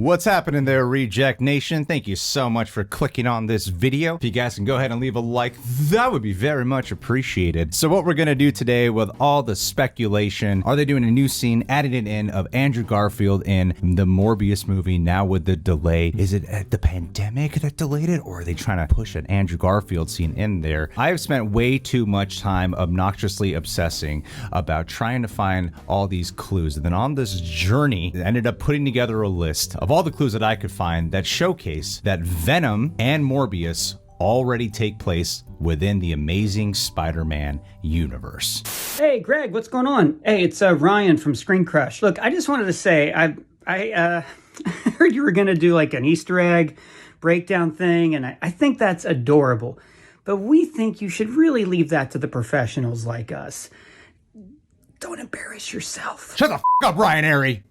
What's happening there, Reject Nation? Thank you so much for clicking on this video. If you guys can go ahead and leave a like, that would be very much appreciated. So what we're gonna do today with all the speculation, are they doing a new scene, adding it in of Andrew Garfield in the Morbius movie now with the delay? Is it the pandemic that delayed it, or are they trying to push an Andrew Garfield scene in there? I have spent way too much time obnoxiously obsessing about trying to find all these clues. And then on this journey, I ended up putting together a list of all the clues that I could find that showcase that Venom and Morbius already take place within the Amazing Spider-Man universe. Hey, Greg, what's going on? Hey, it's Ryan from Screen Crush. Look, I just wanted to say, I heard you were going to do like an Easter egg breakdown thing, and I think that's adorable. But we think you should really leave that to the professionals like us. Don't embarrass yourself. Shut the f*** up, Ryan Airy.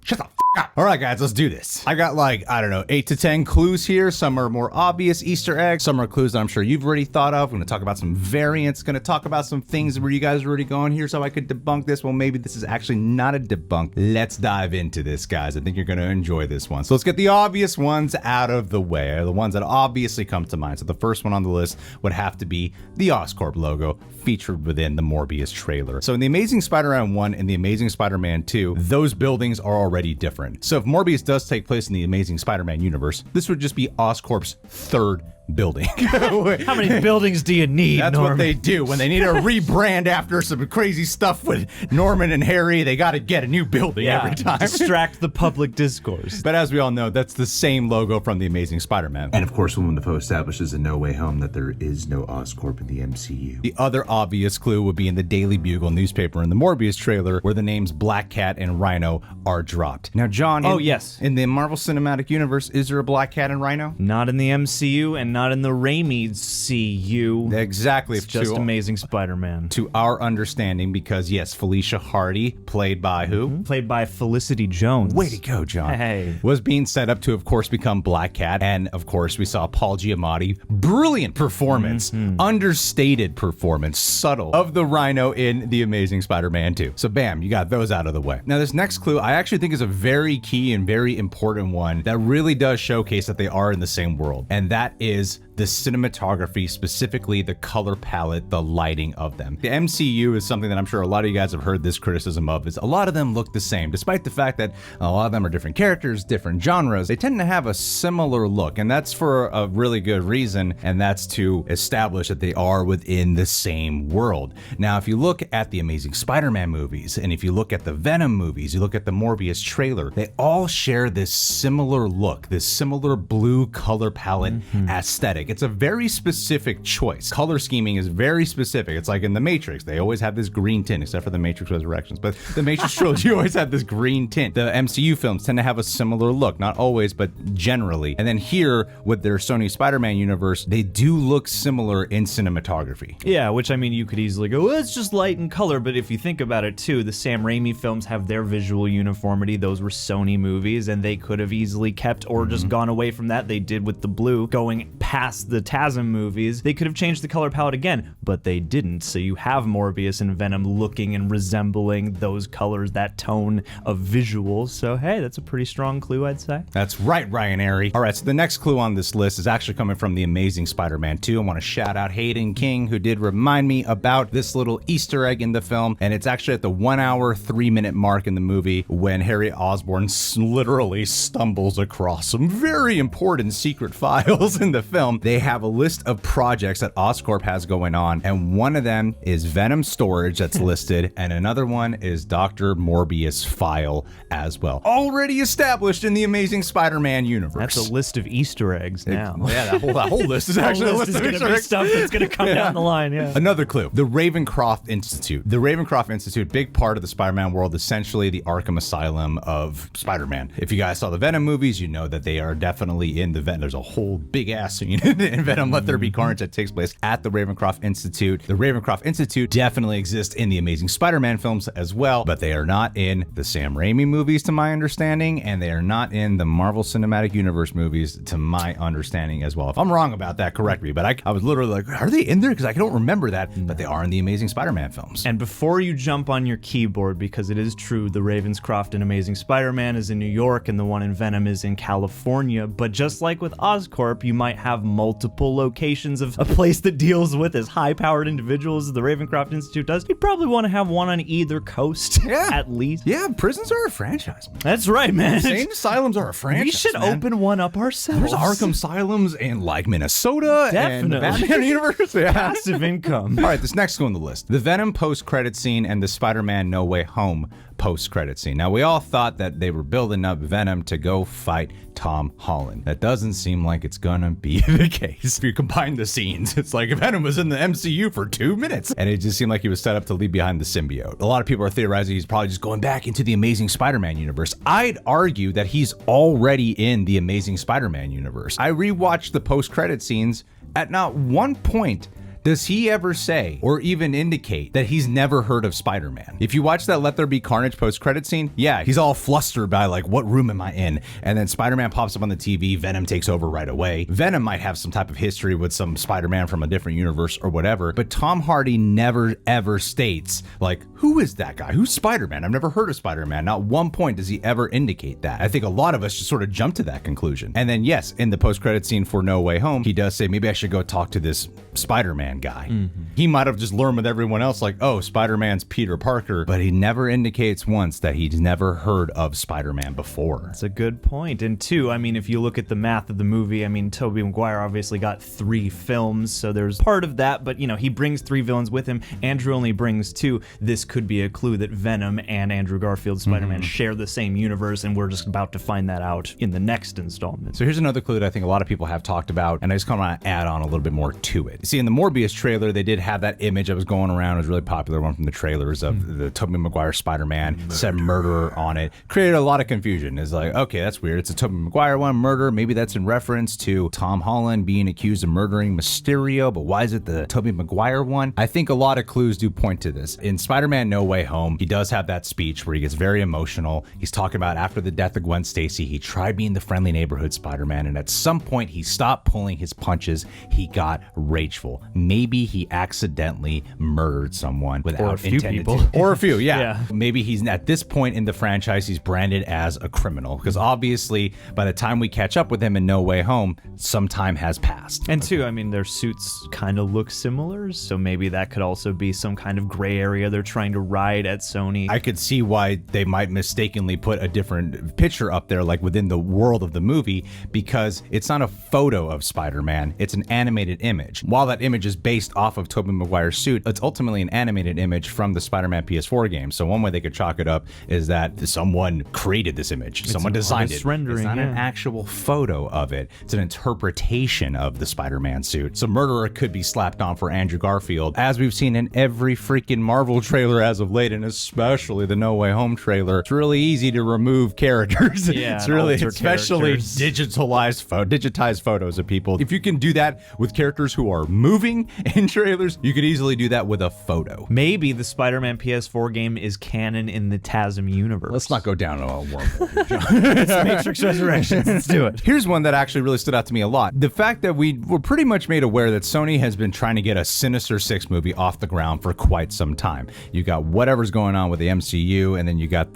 Shut the f*** up. All right, guys, let's do this. I got like, I don't know, 8 to 10 clues here. Some are more obvious Easter eggs. Some are clues that I'm sure you've already thought of. I'm going to talk about some variants. Going to talk about some things where you guys are already going, here so I could debunk this. Well, maybe this is actually not a debunk. Let's dive into this, guys. I think you're going to enjoy this one. So let's get the obvious ones out of the way, the ones that obviously come to mind. So the first one on the list would have to be the Oscorp logo featured within the Morbius trailer. So in the Amazing Spider-Man 1 and the Amazing Spider-Man 2, those buildings are already different. So if Morbius does take place in the Amazing Spider-Man universe, this would just be Oscorp's third building. How many buildings do you need, That's Norman? what they do. When they need a rebrand after some crazy stuff with Norman and Harry, they got to get a new building every time. Distract the public discourse. But as we all know, that's the same logo from the Amazing Spider-Man. And of course, Willem Dafoe establishes in No Way Home that there is no Oscorp in the MCU. The other obvious clue would be in the Daily Bugle newspaper in the Morbius trailer, where the names Black Cat and Rhino are dropped. Now, John, in the Marvel Cinematic Universe, is there a Black Cat and Rhino? Not in the MCU and not in the Raimi CU. Exactly. It's just Amazing Spider-Man. To our understanding, because yes, Felicia Hardy, played by who? Played by Felicity Jones. Way to go, John. Hey. Was being set up to, of course, become Black Cat. And, of course, we saw Paul Giamatti. Brilliant performance. Understated performance. Subtle. Of the Rhino in The Amazing Spider-Man 2. So, bam, you got those out of the way. Now, this next clue, I actually think is a very key and very important one that really does showcase that they are in the same world. And that is the cinematography, specifically the color palette, the lighting of them. The MCU is something that I'm sure a lot of you guys have heard this criticism of, is a lot of them look the same, despite the fact that a lot of them are different characters, different genres. They tend to have a similar look, and that's for a really good reason, and that's to establish that they are within the same world. Now, if you look at the Amazing Spider-Man movies, and if you look at the Venom movies, you look at the Morbius trailer, they all share this similar look, this similar blue color palette aesthetic. It's a very specific choice. Color scheming is very specific. It's like in The Matrix. They always have this green tint, except for The Matrix Resurrections. But the Matrix trilogy always had this green tint. The MCU films tend to have a similar look. Not always, but generally. And then here, with their Sony Spider-Man universe, they do look similar in cinematography. Yeah, which I mean, you could easily go, well, it's just light and color. But if you think about it too, the Sam Raimi films have their visual uniformity. Those were Sony movies, and they could have easily kept or just gone away from that. They did with the blue, going past the TASM movies. They could have changed the color palette again, but they didn't. So you have Morbius and Venom looking and resembling those colors, that tone of visuals. So hey, that's a pretty strong clue, I'd say. That's right, Ryan Airy. All right, so the next clue on this list is actually coming from The Amazing Spider-Man 2. I want to shout out Hayden King, who did remind me about this little Easter egg in the film, and it's actually at the 1 hour, 3 minute mark in the movie when Harry Osborn literally stumbles across some very important secret files in the film. They have a list of projects that Oscorp has going on, and one of them is Venom storage that's listed, and another one is Dr. Morbius file as well. Already established in the Amazing Spider-Man universe. That's a list of Easter eggs now. Yeah, that whole list is actually a list of Easter eggs. Stuff that's going to come down the line, yeah. Another clue, the Ravencroft Institute. The Ravencroft Institute, big part of the Spider-Man world, essentially the Arkham Asylum of Spider-Man. If you guys saw the Venom movies, you know that they are definitely in the Venom. There's a whole big ass scene in Venom Let There Be Carnage that takes place at the Ravencroft Institute. The Ravencroft Institute definitely exists in the Amazing Spider-Man films as well, but they are not in the Sam Raimi movies to my understanding, and they are not in the Marvel Cinematic Universe movies to my understanding as well. If I'm wrong about that, correct me, but I was literally like, are they in there? Because I don't remember that, but they are in the Amazing Spider-Man films. And before you jump on your keyboard, because it is true, the Ravenscroft and Amazing Spider-Man is in New York and the one in Venom is in California, but just like with Oscorp, you might have multiple locations of a place that deals with as high-powered individuals as the Ravencroft Institute does. You'd probably want to have one on either coast, at least. Yeah, prisons are a franchise. That's right, man. Insane asylums are a franchise. We should open one up ourselves. There's Arkham Asylums in like Minnesota and the Batman universe. Yeah. Passive income. All right, this next one on the list. The Venom post-credit scene and the Spider-Man No Way Home post-credit scene. Now, we all thought that they were building up Venom to go fight Tom Holland. That doesn't seem like it's gonna be the case. If you combine the scenes, it's like Venom was in the MCU for 2 minutes, and it just seemed like he was set up to leave behind the symbiote. A lot of people are theorizing he's probably just going back into the Amazing Spider-Man universe. I'd argue that he's already in the Amazing Spider-Man universe. I rewatched the post-credit scenes. At not one point does he ever say or even indicate that he's never heard of Spider-Man. If you watch that Let There Be Carnage post-credit scene, yeah, he's all flustered by like, what room am I in? And then Spider-Man pops up on the TV, Venom takes over right away. Venom might have some type of history with some Spider-Man from a different universe or whatever, but Tom Hardy never ever states like, who is that guy? Who's Spider-Man? I've never heard of Spider-Man. Not one point does he ever indicate that. I think a lot of us just sort of jump to that conclusion. And then yes, in the post-credit scene for No Way Home, he does say, maybe I should go talk to this Spider-Man guy. He might have just learned with everyone else like, oh, Spider-Man's Peter Parker, but he never indicates once that he's never heard of Spider-Man before. That's a good point. And two, I mean, if you look at the math of the movie, I mean, Tobey Maguire obviously got 3 films, so there's part of that, but you know, he brings 3 villains with him. Andrew only brings 2. This could be a clue that Venom and Andrew Garfield's Spider-Man share the same universe, and we're just about to find that out in the next installment. So here's another clue that I think a lot of people have talked about, and I just kind of want to add on a little bit more to it. See, in the Morbius trailer, they did have that image that was going around. It was a really popular one from the trailers of the Tobey Maguire Spider-Man, said murderer on it. Created a lot of confusion. It's like, okay, that's weird. It's a Tobey Maguire one, murder. Maybe that's in reference to Tom Holland being accused of murdering Mysterio, but why is it the Tobey Maguire one? I think a lot of clues do point to this. In Spider-Man No Way Home, he does have that speech where he gets very emotional. He's talking about after the death of Gwen Stacy, he tried being the friendly neighborhood Spider-Man, and at some point he stopped pulling his punches. He got rageful. Maybe he accidentally murdered someone without or a few intended people. to. Or a few, yeah. Yeah. Maybe he's at this point in the franchise, he's branded as a criminal, because obviously by the time we catch up with him in No Way Home, some time has passed. And two, I mean, their suits kind of look similar, so maybe that could also be some kind of gray area they're trying to ride at Sony. I could see why they might mistakenly put a different picture up there, like within the world of the movie, because it's not a photo of Spider-Man, it's an animated image. While that image is based off of Tobey Maguire's suit, it's ultimately an animated image from the Spider-Man PS4 game. So one way they could chalk it up is that someone created this image, someone designed it. Rendering, it's not an actual photo of it, it's an interpretation of the Spider-Man suit. So murderer could be slapped on for Andrew Garfield, as we've seen in every freaking Marvel trailer as of late, and especially the No Way Home trailer. It's really easy to remove characters. Yeah, it's really, alter especially characters. digitized photos of people. If you can do that with characters who are moving in trailers, you could easily do that with a photo. Maybe the Spider-Man PS4 game is canon in the TASM universe. Let's not go down a wormhole here, John. It's Matrix Resurrections. Let's do it. Here's one that actually really stood out to me a lot. The fact that we were pretty much made aware that Sony has been trying to get a Sinister Six movie off the ground for quite some time. You got whatever's going on with the MCU, and then you got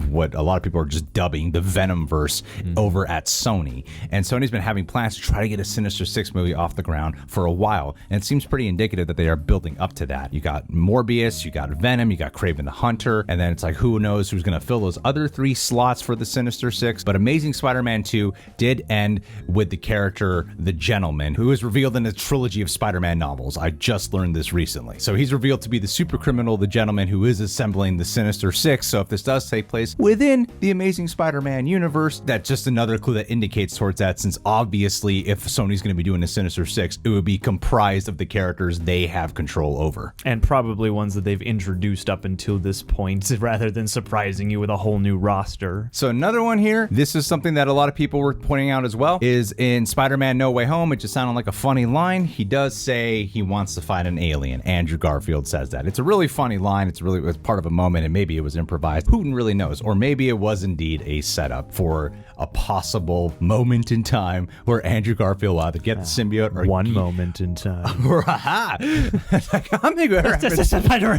what a lot of people are just dubbing the Venomverse over at Sony. And Sony's been having plans to try to get a Sinister Six movie off the ground for a while, and it seems pretty indicative that they are building up to that. You got Morbius, you got Venom, you got Kraven the Hunter, and then it's like, who knows who's going to fill those other 3 slots for the Sinister Six. But Amazing Spider-Man 2 did end with the character The Gentleman, who is revealed in a trilogy of Spider-Man novels. I just learned this recently. So he's revealed to be the super criminal The Gentleman who is assembling the Sinister Six. So if this does take place within the Amazing Spider-Man universe, that's just another clue that indicates towards that, since obviously if Sony's going to be doing the Sinister Six, it would be comprised of the the characters they have control over. And probably ones that they've introduced up until this point rather than surprising you with a whole new roster. So another one here, this is something that a lot of people were pointing out as well, is in Spider-Man No Way Home. It just sounded like a funny line. He does say he wants to fight an alien. Andrew Garfield says that. It's a really funny line. It's part of a moment, and maybe it was improvised. Who really knows? Or maybe it was indeed a setup for a possible moment in time where Andrew Garfield will either get the symbiote or one moment in time.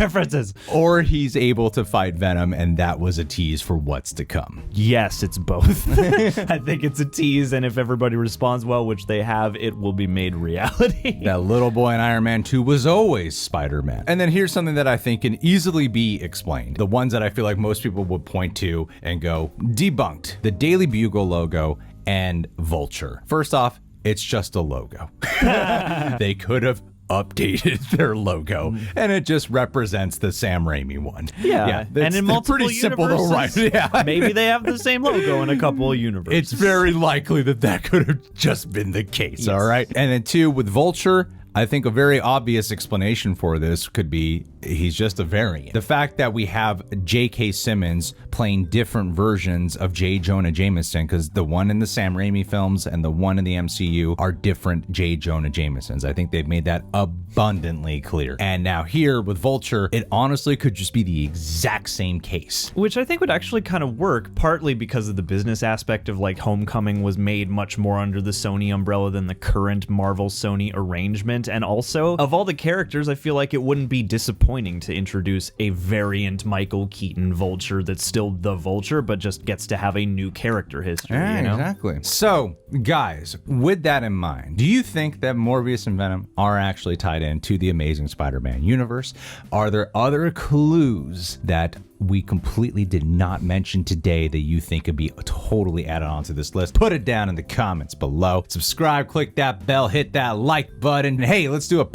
references. Or he's able to fight Venom, and that was a tease for what's to come. Yes, it's both. I think it's a tease, and if everybody responds well, which they have, it will be made reality. That little boy in Iron Man 2 was always Spider-Man. And then here's something that I think can easily be explained. The ones that I feel like most people would point to and go, debunked. The Daily Bugle logo and Vulture. First off, it's just a logo. They could have updated their logo, and it just represents the Sam Raimi one. Yeah, and in multiple pretty simple though, right? Yeah, maybe they have the same logo in a couple of universes. It's very likely that could have just been the case. Yes. All right, and then two, with Vulture, I think a very obvious explanation for this could be he's just a variant. The fact that we have J.K. Simmons playing different versions of J. Jonah Jameson, because the one in the Sam Raimi films and the one in the MCU are different J. Jonah Jamesons. I think they've made that abundantly clear. And now here with Vulture, it honestly could just be the exact same case. Which I think would actually kind of work, partly because of the business aspect of like Homecoming was made much more under the Sony umbrella than the current Marvel-Sony arrangement. And also, of all the characters, I feel like it wouldn't be disappointing to introduce a variant Michael Keaton Vulture that's still the Vulture, but just gets to have a new character history, you know? Exactly. So, guys, with that in mind, do you think that Morbius and Venom are actually tied into the Amazing Spider-Man universe? Are there other clues that we completely did not mention today that you think could be totally added onto this list? Put it down in the comments below. Subscribe, click that bell, hit that like button. Hey, let's do a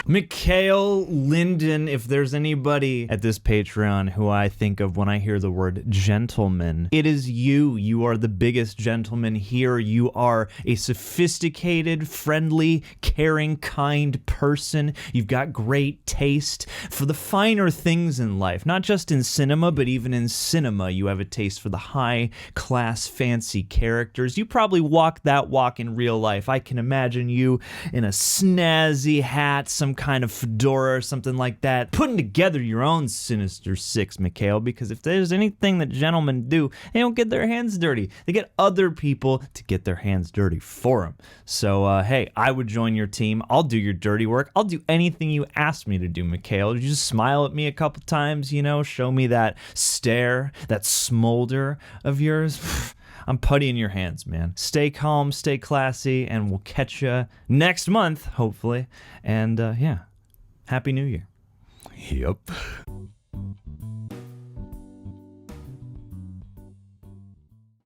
Mikhail Linden, if there's anybody at this Patreon who I think of when I hear the word gentleman, it is you. You are the biggest gentleman here. You are a sophisticated, friendly, caring, kind person. You've got great taste for the finer things in life, not just in cinema, but even in cinema. You have a taste for the high-class, fancy characters. You probably walk that walk in real life. I can imagine you in a snazzy hat, some kind of fedora or something like that, putting together your own Sinister Six, Mikhail, because if there's anything that gentlemen do, they don't get their hands dirty. They get other people to get their hands dirty for them. So, hey, I would join your team. I'll do your dirty work. I'll do anything you ask me to do, Mikhail. You just smile at me a couple times, you know, show me that stare, that smolder of yours. I'm putty in your hands, man. Stay calm, stay classy, and we'll catch you next month, hopefully. And yeah, Happy New Year. Yep.